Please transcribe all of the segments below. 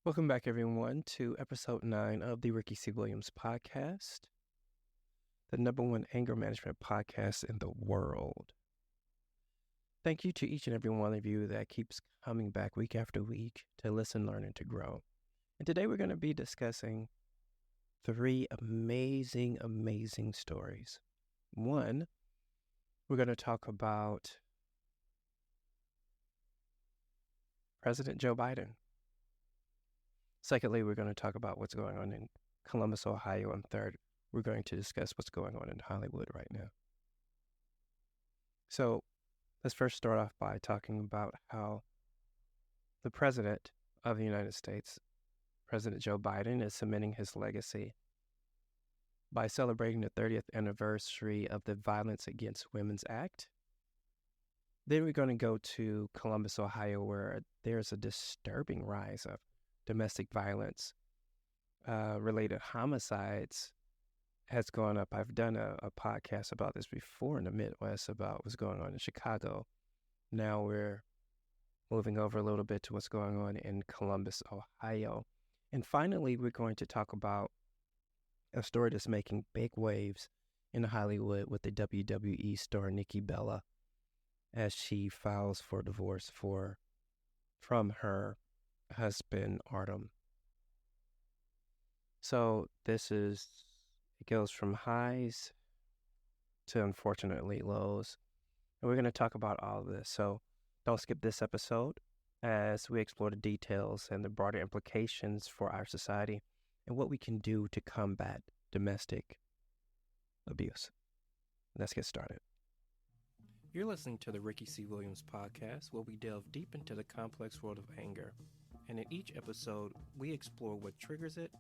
Welcome back, everyone, to episode 9 of the Ricky C. Williams podcast, the #1 anger management podcast in the world. Thank you to each and every one of you that keeps coming back week after week to listen, learn, and to grow. And today we're going to be discussing 3 amazing stories. One, we're going to talk about President Joe Biden. Secondly, we're going to talk about what's going on in Columbus, Ohio. And third, we're going to discuss what's going on in Hollywood right now. So let's first start off by talking about how the President of the United States, President Joe Biden, is cementing his legacy by celebrating the 30th anniversary of the Violence Against Women's Act. Then we're going to go to Columbus, Ohio, where there's a disturbing rise of domestic violence related homicides has gone up. I've done a podcast about this before in the Midwest about what's going on in Chicago. Now we're moving over a little bit to what's going on in Columbus, Ohio. And finally, we're going to talk about a story that's making big waves in Hollywood with the WWE star Nikki as she files for divorce from her husband Artem. So it goes from highs to unfortunately lows. And we're going to talk about all of this. So don't skip this episode as we explore the details and the broader implications for our society and what we can do to combat domestic abuse. Let's get started. You're listening to the Ricky C. Williams podcast, where we delve deep into the complex world of anger. And in each episode, we explore what triggers it,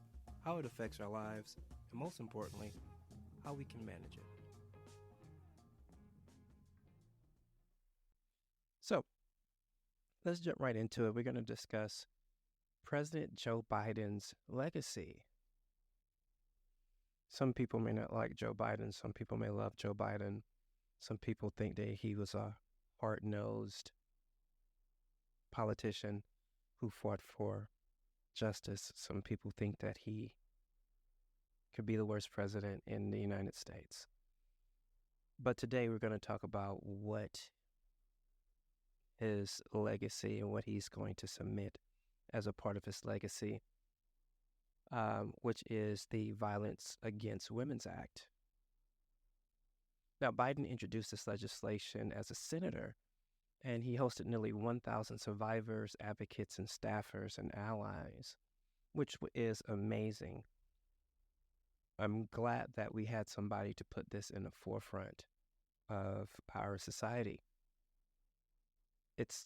how it affects our lives, and most importantly, how we can manage it. So, let's jump right into it. We're going to discuss President Joe Biden's legacy. Some people may not like Joe Biden. Some people may love Joe Biden. Some people think that he was a hard-nosed politician who fought for justice. Some people think that he could be the worst president in the United States. But today we're going to talk about what his legacy and what he's going to submit as a part of his legacy, which is the Violence Against Women's Act. Now, Biden introduced this legislation as a senator, and he hosted nearly 1,000 survivors, advocates, and staffers and allies, which is amazing. I'm glad that we had somebody to put this in the forefront of our society. It's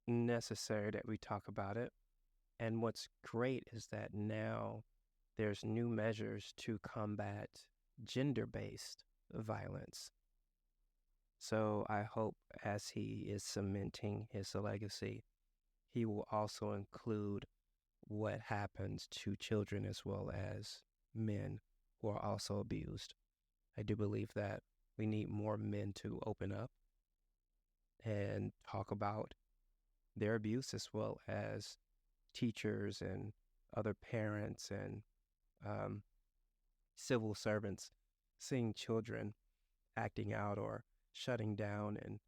necessary that we talk about it. And what's great is that now there's new measures to combat gender-based violence. So I hope as he is cementing his legacy, he will also include what happens to children as well as men who are also abused. I do believe that we need more men to open up and talk about their abuse, as well as teachers and other parents and civil servants seeing children acting out or shutting down, and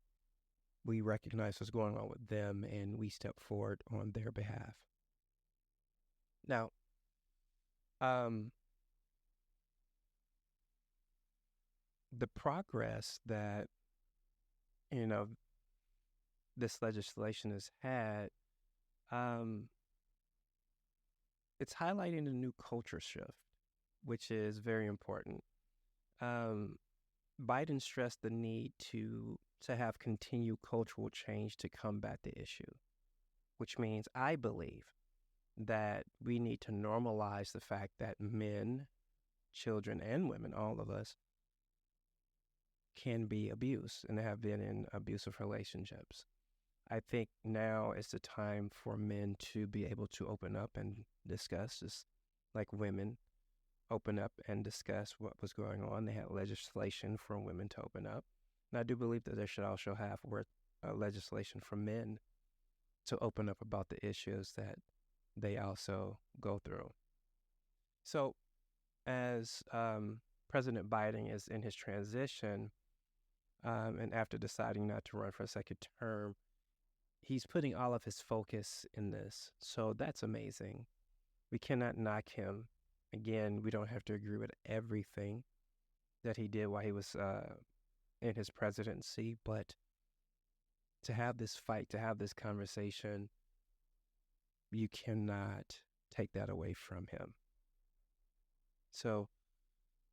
we recognize what's going on with them and we step forward on their behalf. Now, the progress that, this legislation has had, it's highlighting a new culture shift, which is very important. Biden stressed the need to have continued cultural change to combat the issue, which means I believe that we need to normalize the fact that men, children, and women, all of us, can be abused and have been in abusive relationships. I think now is the time for men to be able to open up and discuss, just like women open up and discuss what was going on. They had legislation for women to open up. And I do believe that they should also have legislation for men to open up about the issues that they also go through. So as President Biden is in his transition, and after deciding not to run for a second term, he's putting all of his focus in this. So that's amazing. We cannot knock him. Again, we don't have to agree with everything that he did while he was in his presidency, but to have this fight, to have this conversation, you cannot take that away from him. So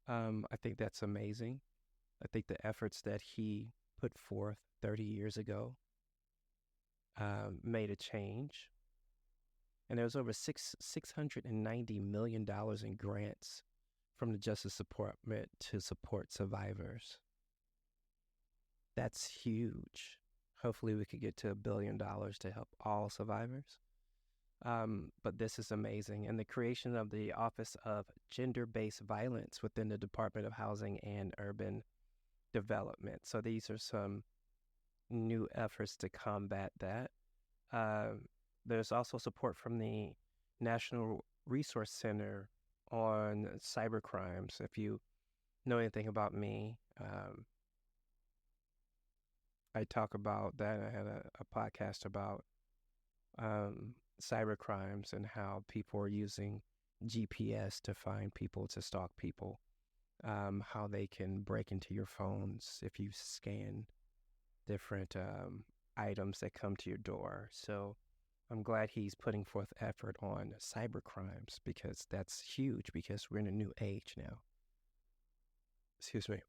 I think that's amazing. I think the efforts that he put forth 30 years ago made a change. And there was over $690 million in grants from the Justice Department to support survivors. That's huge. Hopefully we could get to $1 billion to help all survivors. But this is amazing. And the creation of the Office of Gender-Based Violence within the Department of Housing and Urban Development. So these are some new efforts to combat that. There's also support from the National Resource Center on cybercrimes. If you know anything about me, I talk about that. I had a podcast about cybercrimes and how people are using GPS to find people, to stalk people, how they can break into your phones if you scan different items that come to your door. So I'm glad he's putting forth effort on cybercrimes, because that's huge, because we're in a new age now. Excuse me.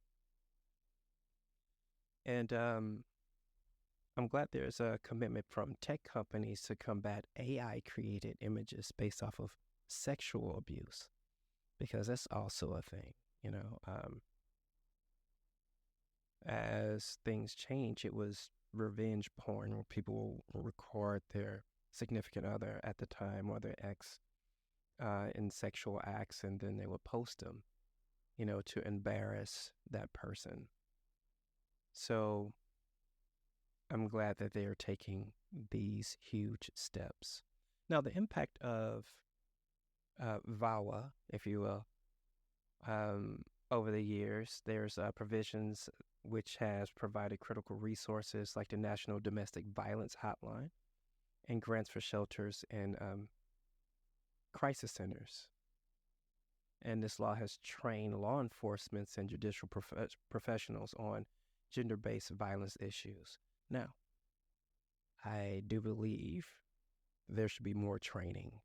And I'm glad there's a commitment from tech companies to combat AI-created images based off of sexual abuse, because that's also a thing, you know. As things change, it was revenge porn where people will record their significant other at the time or their ex in sexual acts, and then they would post them, you know, to embarrass that person. So I'm glad that they are taking these huge steps. Now, the impact of VAWA, if you will, over the years, there's provisions which has provided critical resources like the National Domestic Violence Hotline and grants for shelters and crisis centers. And this law has trained law enforcement and judicial professionals on gender-based violence issues. Now, I do believe there should be more training.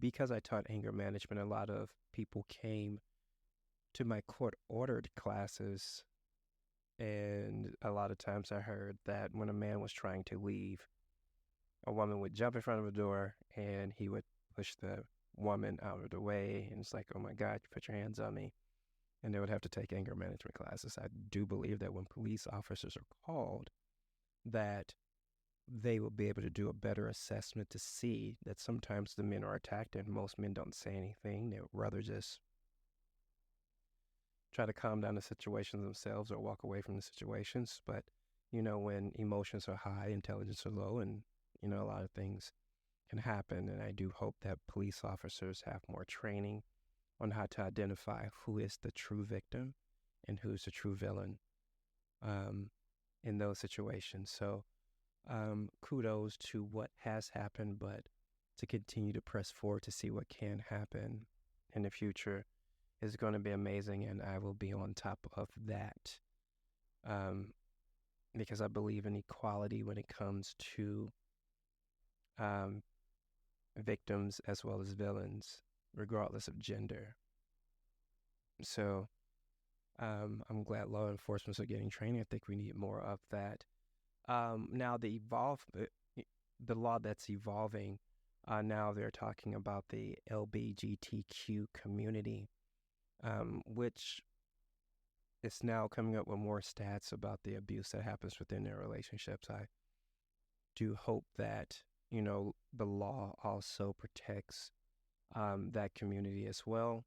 Because I taught anger management, a lot of people came to my court-ordered classes, and a lot of times I heard that when a man was trying to leave, a woman would jump in front of a door and he would push the woman out of the way, and it's like, oh my God, you put your hands on me. And they would have to take anger management classes. I do believe that when police officers are called, that they will be able to do a better assessment to see that sometimes the men are attacked and most men don't say anything. They would rather just try to calm down the situations themselves or walk away from the situations. But, you know, when emotions are high, intelligence are low, and, you know, a lot of things can happen. And I do hope that police officers have more training on how to identify who is the true victim and who's the true villain in those situations. So kudos to what has happened, but to continue to press forward to see what can happen in the future is going to be amazing, and I will be on top of that because I believe in equality when it comes to victims as well as villains, regardless of gender. So I'm glad law enforcement are getting training. I think we need more of that. Now the law that's evolving, now they're talking about the LGBTQ community, which is now coming up with more stats about the abuse that happens within their relationships. I do hope that, you know, the law also protects that community as well.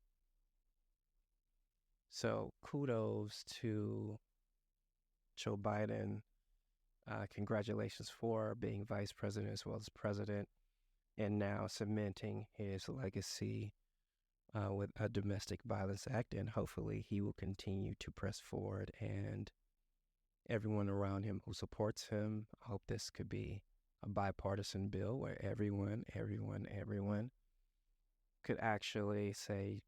So kudos to Joe Biden. Congratulations for being vice president as well as president. and now cementing his legacy with a domestic violence act, and hopefully he will continue to press forward, and everyone around him who supports him. I hope this could be a bipartisan bill where everyone could actually say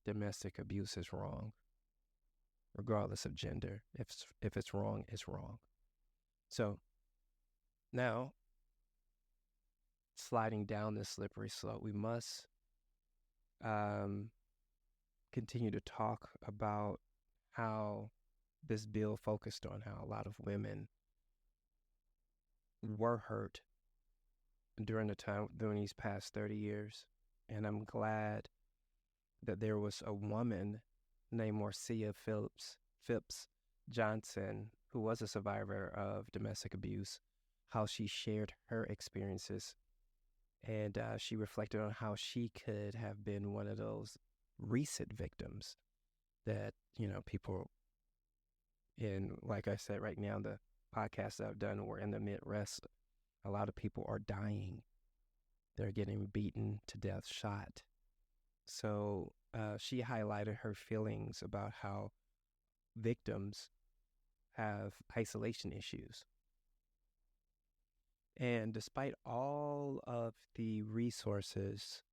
domestic abuse is wrong, regardless of gender. If it's wrong, it's wrong. So now, sliding down this slippery slope, we must continue to talk about how this bill focused on how a lot of women were hurt during these past 30 years. And I'm glad that there was a woman named Marica Phipps-Johnson, who was a survivor of domestic abuse, how she shared her experiences. And she reflected on how she could have been one of those recent victims that, people in, like I said, right now, the podcasts that I've done were in the Midwest. A lot of people are dying. They're getting beaten to death, shot. So she highlighted her feelings about how victims have isolation issues. And despite all of the resources,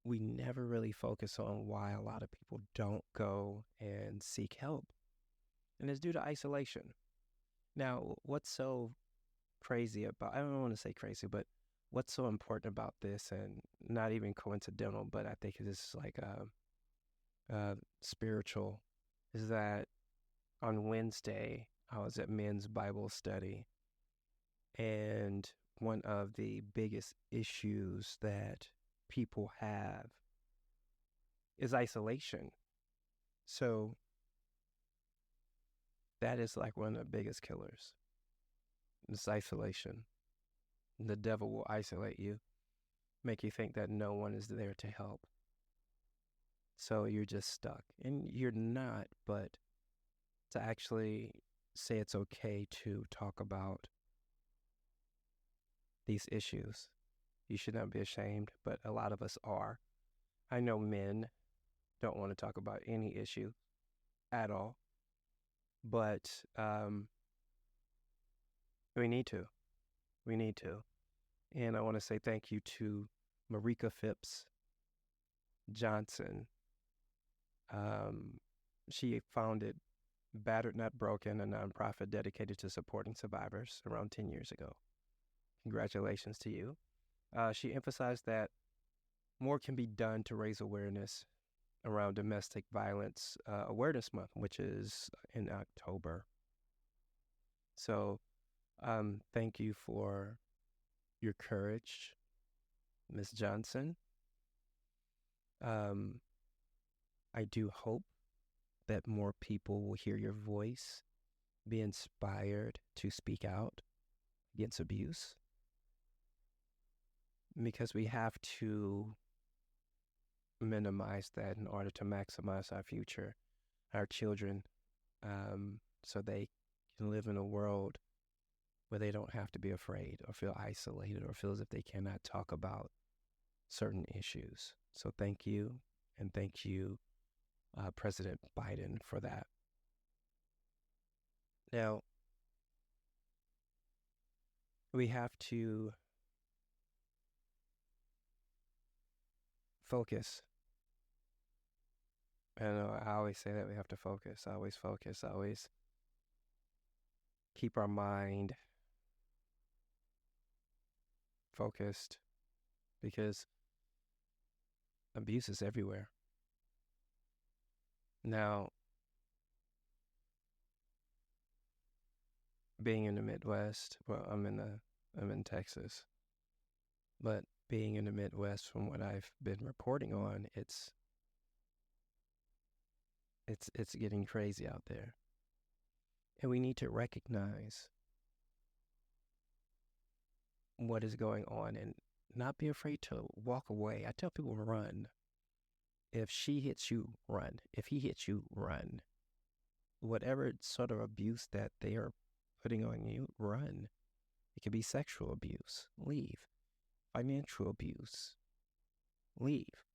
we never really focus on why a lot of people don't go and seek help. And it's due to isolation. Now, what's so crazy about, I don't want to say crazy, but what's so important about this, and not even coincidental, but I think it's like spiritual, is that on Wednesday, I was at men's Bible study, and one of the biggest issues that people have is isolation. So that is like one of the biggest killers. It's isolation. The devil will isolate you, make you think that no one is there to help. So you're just stuck. And you're not, but to actually say it's okay to talk about these issues. You should not be ashamed, but a lot of us are. I know men don't want to talk about any issue at all, but we need to. We need to. And I want to say thank you to Marica Phipps-Johnson. She founded Battered Not Broken, a nonprofit dedicated to supporting survivors, around 10 years ago. Congratulations to you. She emphasized that more can be done to raise awareness around Domestic Violence Awareness Month, which is in October. So thank you for your courage, Ms. Johnson. I do hope that more people will hear your voice, be inspired to speak out against abuse, because we have to minimize that in order to maximize our future, our children, so they can live in a world where they don't have to be afraid or feel isolated or feel as if they cannot talk about certain issues. So thank you, and thank you, President Biden, for that. Now, we have to focus. I always say that we have to focus. Always keep our mind focused, because abuse is everywhere. Now, being in the Midwest, well, I'm in Texas, but being in the Midwest, from what I've been reporting on, it's getting crazy out there. And we need to recognize what is going on and not be afraid to walk away. I tell people, run. If she hits you, run. If he hits you, run. Whatever sort of abuse that they are putting on you, run. It could be sexual abuse. Leave. financial abuse, leave.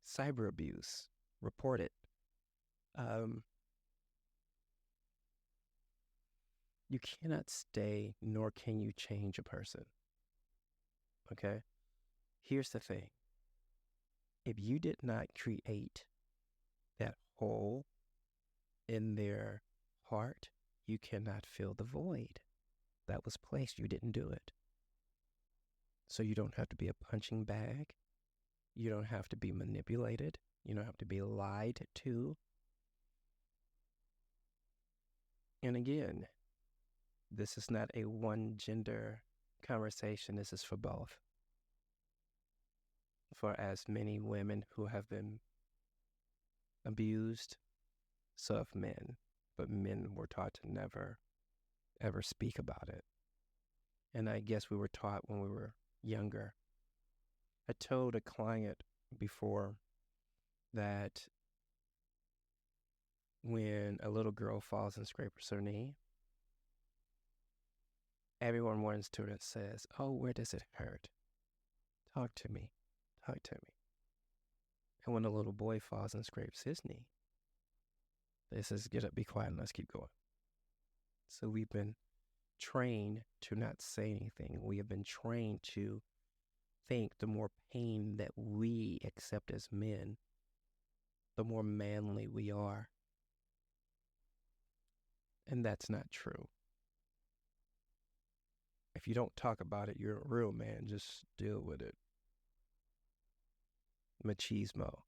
Cyber abuse, report it. You cannot stay, nor can you change a person. Okay? Here's the thing. If you did not create that hole in their heart, you cannot fill the void that was placed. You didn't do it. So you don't have to be a punching bag. You don't have to be manipulated. You don't have to be lied to. And again, this is not a one gender conversation. This is for both. For as many women who have been abused, so have men. But men were taught to never, ever speak about it. And I guess we were taught when we were younger. I told a client before that when a little girl falls and scrapes her knee, everyone runs to her and says, "Oh, where does it hurt? Talk to me. Talk to me." And when a little boy falls and scrapes his knee, they says, "Get up, be quiet, and let's keep going." So we've been trained to not say anything. We have been trained to think the more pain that we accept as men, the more manly we are. And that's not true. If you don't talk about it, you're a real man. Just deal with it. Machismo.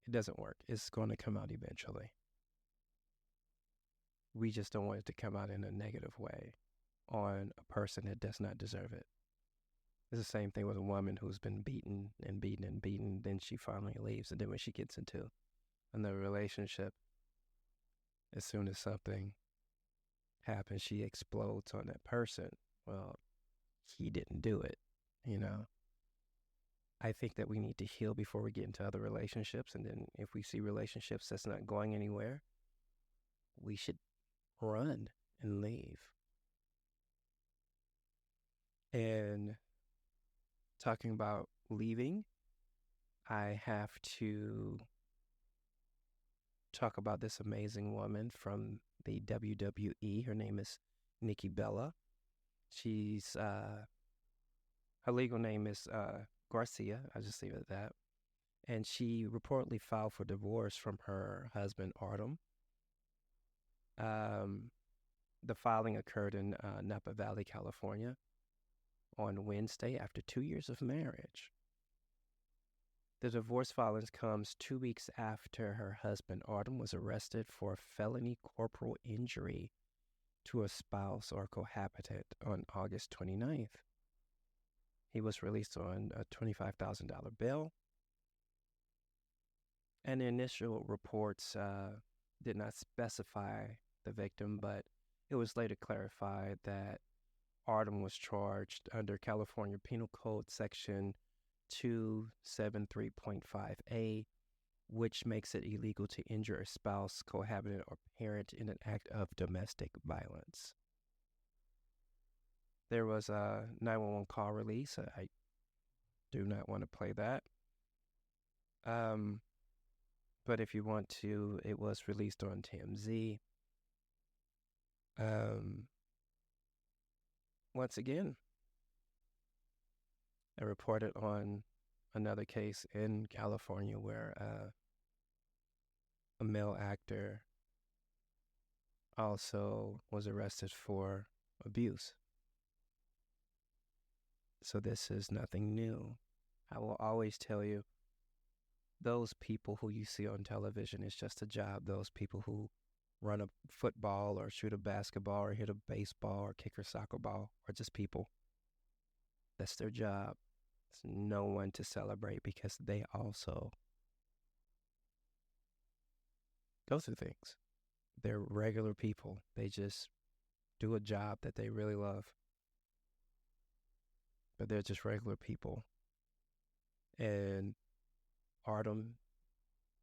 It doesn't work. It's going to come out eventually. We just don't want it to come out in a negative way on a person that does not deserve it. It's the same thing with a woman who's been beaten and beaten and beaten. Then she finally leaves. And then when she gets into another relationship, as soon as something happens, she explodes on that person. Well, he didn't do it, you know. I think that we need to heal before we get into other relationships. And then if we see relationships that's not going anywhere, we should run and leave. And talking about leaving, I have to talk about this amazing woman from the WWE. Her name is Nikki Bella. She's, her legal name is Garcia. I'll just leave it at that. And she reportedly filed for divorce from her husband, Artem. The filing occurred in Napa Valley, California on Wednesday after 2 years of marriage. The divorce filing comes 2 weeks after her husband, Artem, was arrested for felony corporal injury to a spouse or cohabitant on August 29th. He was released on a $25,000 bail. And the initial reports did not specify the victim, but it was later clarified that Artem was charged under California Penal Code Section 273.5A, which makes it illegal to injure a spouse, cohabitant, or parent in an act of domestic violence. There was a 911 call release. I do not want to play that. But if you want to, it was released on TMZ. Once again, I reported on another case in California where a male actor also was arrested for abuse. So this is nothing new. I will always tell you, those people who you see on television is just a job. Those people who run a football or shoot a basketball or hit a baseball or kick a soccer ball are just people. That's their job. It's no one to celebrate because they also go through things. They're regular people. They just do a job that they really love. But they're just regular people. And Artem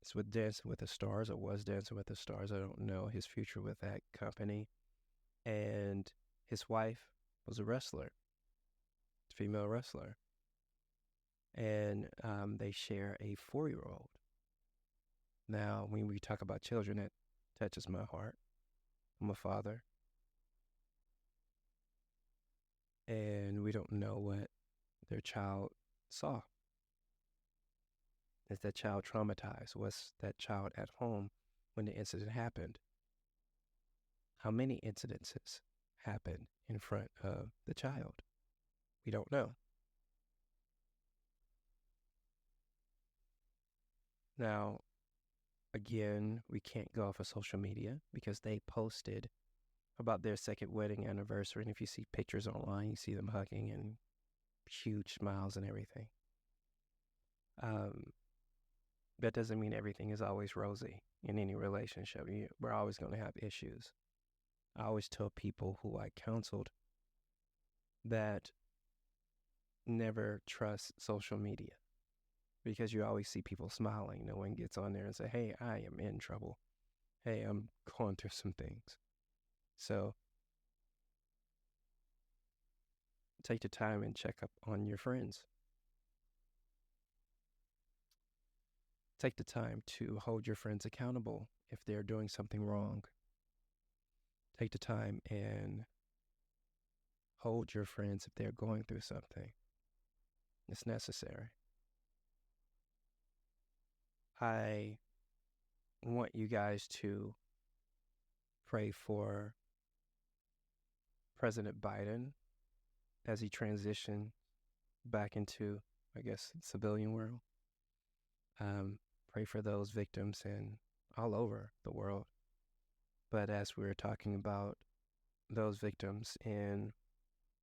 is with Dancing with the Stars, or was Dancing with the Stars. I don't know his future with that company. And his wife was a wrestler. female wrestler. And they share a 4-year-old. Now, when we talk about children, that touches my heart. I'm a father. And we don't know what their child saw. Is that child traumatized? Was that child at home when the incident happened? How many incidences happened in front of the child? We don't know. Now, again, we can't go off of social media because they posted about their second wedding anniversary. And if you see pictures online, you see them hugging and huge smiles and everything. That doesn't mean everything is always rosy in any relationship. We're always going to have issues. I always tell people who I counseled that never trust social media because you always see people smiling. No one gets on there and say, hey, I am in trouble. Hey, I'm going through some things. So take the time and check up on your friends. Take the time to hold your friends accountable if they're doing something wrong. Take the time and hold your friends if they're going through something. It's necessary. I want you guys to pray for President Biden as he transitioned back into, I guess, civilian world. Pray for those victims in all over the world. But as we were talking about those victims in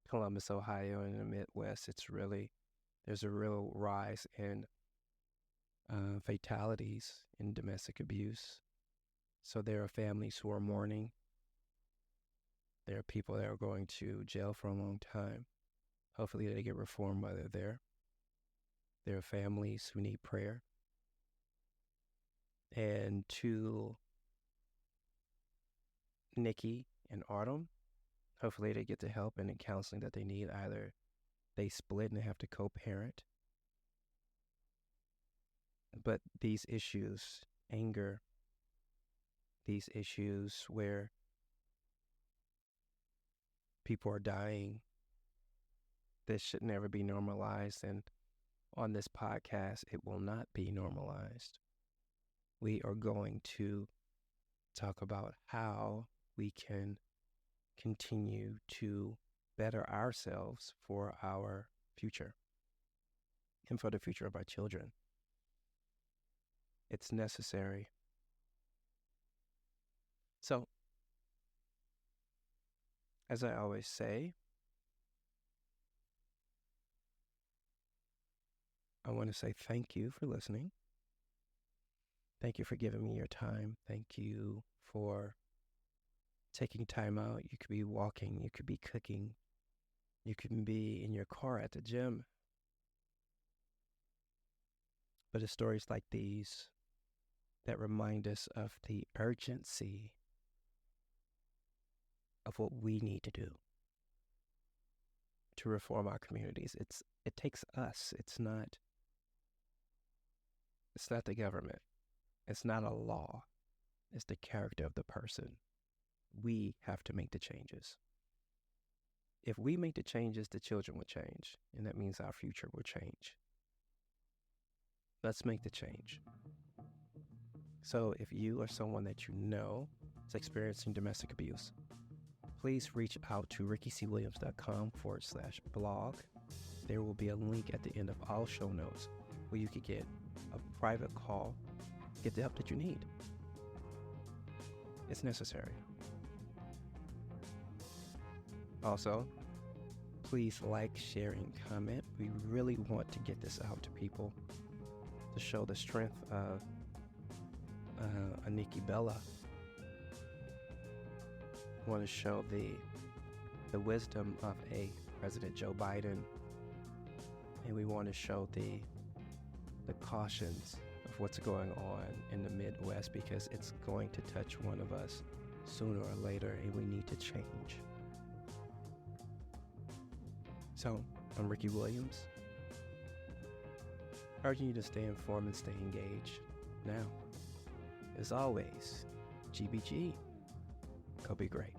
Columbus, Ohio, and the Midwest, there's a real rise in fatalities in domestic abuse. So there are families who are mourning. There are people that are going to jail for a long time. Hopefully they get reformed while they're there. There are families who need prayer. And to Nikki and Autumn, hopefully they get the help and the counseling that they need. Either they split and they have to co-parent. But these issues, anger, these issues where people are dying, this should never be normalized. And on this podcast, it will not be normalized. We are going to talk about how we can continue to better ourselves for our future and for the future of our children. It's necessary. So, as I always say, I want to say thank you for listening. Thank you for giving me your time. Thank you for taking time out. You could be walking, you could be cooking, you could be in your car at the gym. But it's stories like these that remind us of the urgency of what we need to do to reform our communities. It takes us. It's not the government. It's not a law. It's the character of the person. We have to make the changes. If we make the changes, the children will change, and that means our future will change. Let's make the change. So if you or someone that you know is experiencing domestic abuse, please reach out to rickycwilliams.com/blog. There will be a link at the end of all show notes where you could get a private call, get the help that you need. It's necessary. Also, please like, share, and comment. We really want to get this out to people to show the strength of Nikki Bella. We want to show the wisdom of a President Joe Biden, and we want to show the cautions of what's going on in the Midwest, because it's going to touch one of us sooner or later, and we need to change. So I'm Ricky Williams, urging you to stay informed and stay engaged. Now, as always, GBG, go be great.